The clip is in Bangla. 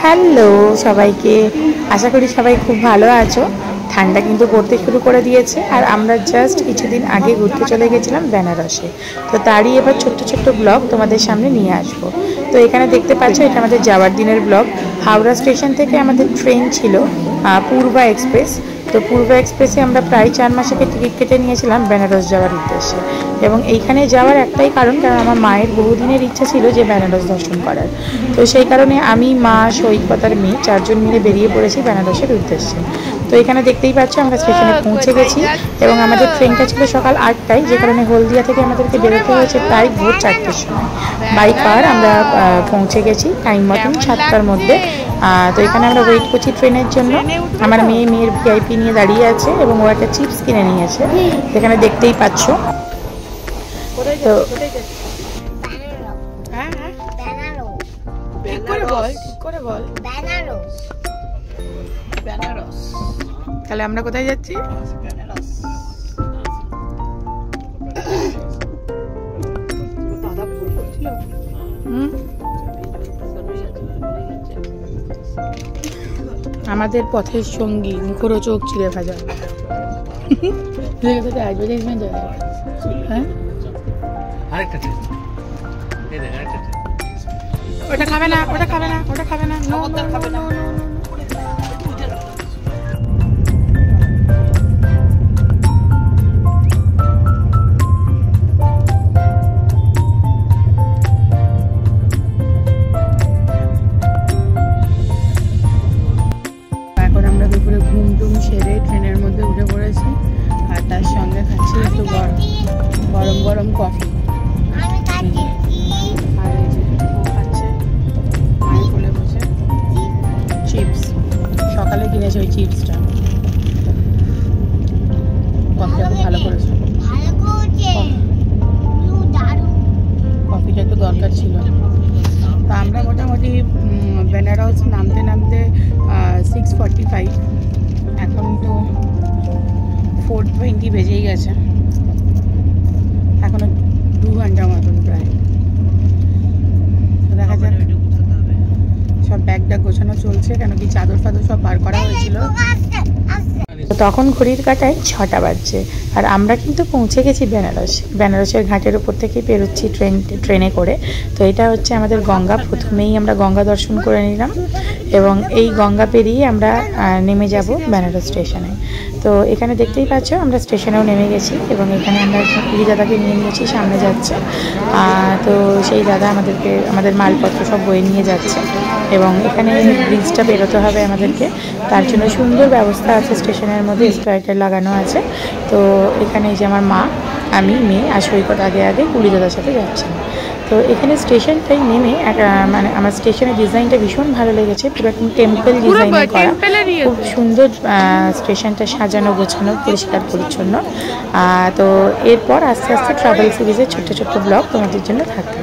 হ্যালো সবাইকে, আশা করি সবাই খুব ভালো আছো। ঠান্ডা কিন্তু পড়তে শুরু করে দিয়েছে আর আমরা জাস্ট কিছুদিন আগে ঘুরতে চলে গেছিলাম বেনারসে। তো তারই এবার ছোট্ট ছোট্ট ব্লগ তোমাদের সামনে নিয়ে আসবো। তো এখানে দেখতে পাচ্ছ এটা আমাদের যাওয়ার দিনের ব্লগ। হাওড়া স্টেশন থেকে আমাদের ট্রেন ছিল পূর্বা এক্সপ্রেস। তো পূর্বা এক্সপ্রেসে আমরা প্রায় 4 মাস আগে টিকিট কেটে নিয়েছিলাম বেনারস যাওয়ার উদ্দেশ্যে। এবং এইখানে যাওয়ার একটাই কারণ, কারণ আমার মায়ের বহুদিনের ইচ্ছা ছিল যে বেনারস দর্শন করার। তো সেই কারণে আমি, মা, সৈকত আর মেয়ে 4 জন মিলে বেরিয়ে পড়েছি বেনারসের উদ্দেশ্যে। তো এখানে দেখতেই পাচ্ছ আমরা স্টেশনে পৌঁছে গেছি এবং আমাদের ট্রেনটা ছিল সকাল 8টায়, যে কারণে হলদিয়া থেকে আমাদেরকে বেরোতে হয়েছে প্রায় ভোর 4টের সময়। বাই কার আমরা পৌঁছে গেছি টাইম মতন 7টার মধ্যে। তো এখানে আমরা ওয়েট করছি ট্রেনের জন্য। আমার মেয়ের ভিআইপি নিয়ে দাঁড়িয়ে আছে এবং ও একটা চিপস কিনে নিয়েছে, এখানে দেখতেই পাচ্ছ। তো তাহলে আমরা কোথায় যাচ্ছি? আমাদের পথের সঙ্গী মুখরোচক চিড়ে ভাজা। ওটা খাবে না, ওটা খাবে না, ওটা খাবে না, এখন আমরা দুপুরে ঘুম টুম সেরে ট্রেনের মধ্যে উঠে পড়েছি আর তার সঙ্গে খাচ্ছি একটু গরম গরম কফি। আর এই যে খাচ্ছে মায়ের কোলে বসে চিপস, সকালে কিনেছে ওই চিপসটা। কফিটা খুব ভালো করেছে, কফিটা একটু দরকার ছিল। তো আমরা মোটামুটি বেনারস নামতে নামতে 6:45, এখন তো 4:20 বেজেই গেছে, এখনো 2 ঘন্টা মতন প্রায়। তো দেখা যাক, সব ব্যাগ গোছানো চলছে, কেন কি চাদর ফাদর সব বার করা হয়েছিল। তখন ঘড়ির কাঁটায় 6টা বাজছে আর আমরা কিন্তু পৌঁছে গেছি বেনারসের ঘাটের উপর থেকেই বেরোচ্ছি ট্রেনে করে। তো এটা হচ্ছে আমাদের গঙ্গা। প্রথমেই আমরা গঙ্গা দর্শন করে নিলাম এবং এই গঙ্গা পেরিয়ে আমরা নেমে যাব বেনারস স্টেশনে। তো এখানে দেখতেই পাচ্ছ আমরা স্টেশনেও নেমে গেছি এবং এখানে আমরা পুরী দাদাকে নিয়ে নিয়েছি, সামনে যাচ্ছে। তো সেই দাদা আমাদের মালপত্র সব বয়ে নিয়ে যাচ্ছে এবং এখানে ব্রিজটা বেরোতে হবে আমাদেরকে, তার জন্য সুন্দর ব্যবস্থা আছে। স্টেশনের মধ্যে স্ট্রাইকার লাগানো আছে। তো এখানে এই যে আমার মা, আমি, মেয়ে আর সৈকত আগে আগে পুরী দাদার সাথে যাচ্ছি। তো এখানে স্টেশনটাই নেমে মানে আমার স্টেশনের ডিজাইনটা ভীষণ ভালো লেগেছে, পুরো একদম টেম্পল ডিজাইন করা, খুব সুন্দর স্টেশনটা সাজানো গোছানো, পরিষ্কার পরিচ্ছন্ন। তো এরপর আস্তে আস্তে ট্রাভেল সিরিজের ছোট্ট ছোট্ট ব্লগ তোমাদের জন্য থাকবে।